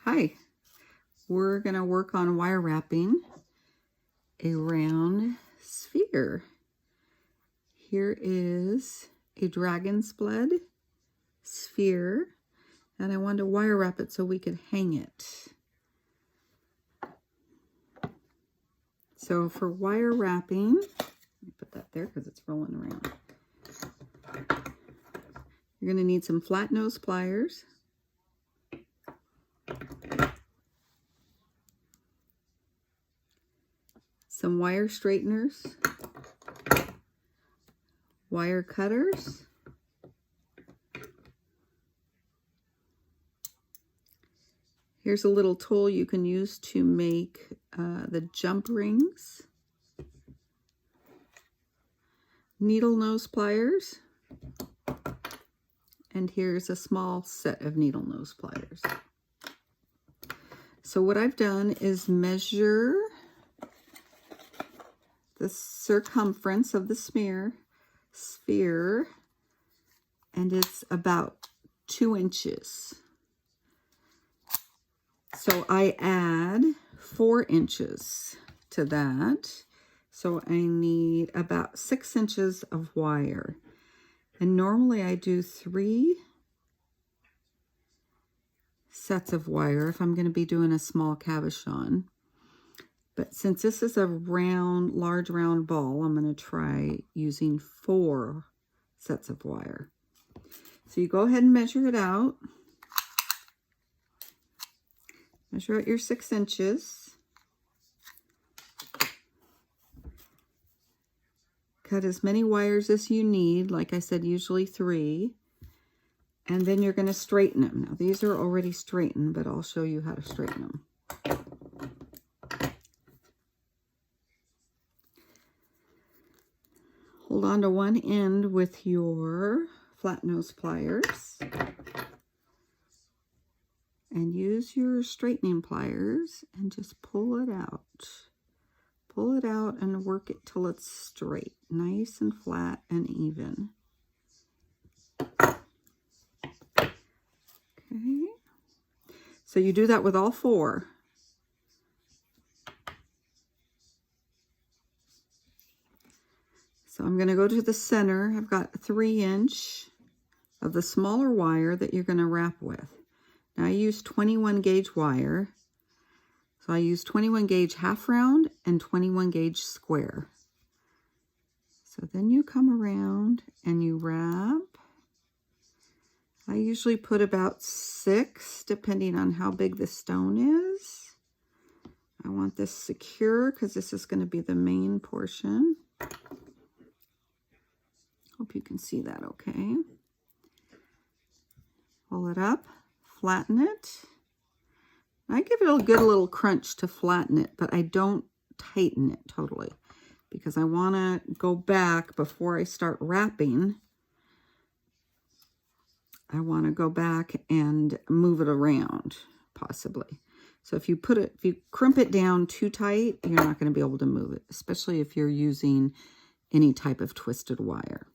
Hi, we're going to work on wire wrapping a round sphere. Here is a dragon's blood sphere, and I wanted to wire wrap it so we could hang it. So for wire wrapping, let me put that there because it's rolling around. You're going to need some flat nose pliers, some wire straighteners, wire cutters, here's a little tool you can use to make the jump rings, needle nose pliers, and here's a small set of needle nose pliers. So what I've done is measure the circumference of the sphere, and it's about 2 inches. So I add 4 inches to that. So I need about 6 inches of wire. And normally I do 3 sets of wire if I'm going to be doing a small cabochon. But since this is a large round ball, I'm going to try using 4 sets of wire. So you go ahead and measure it out. Measure out your 6 inches. Cut as many wires as you need. Like I said, usually 3. And then you're going to straighten them. Now these are already straightened, but I'll show you how to straighten them. Hold on to one end with your flat nose pliers and use your straightening pliers and just pull it out. Pull it out and work it till it's straight, nice and flat and even. Okay, so you do that with all 4. So I'm going to go to the center. I've got 3 inch of the smaller wire that you're going to wrap with. Now I use 21 gauge wire. So I use 21 gauge half round and 21 gauge square. So then you come around and you wrap. I usually put about 6, depending on how big the stone is. I want this secure because this is going to be the main portion. Hope you can see that okay. Pull it up, flatten it. I give it a good little crunch to flatten it, but I don't tighten it totally because I want to go back before I start wrapping. I want to go back and move it around possibly. So if you crimp it down too tight, you're not going to be able to move it, especially if you're using any type of twisted wire.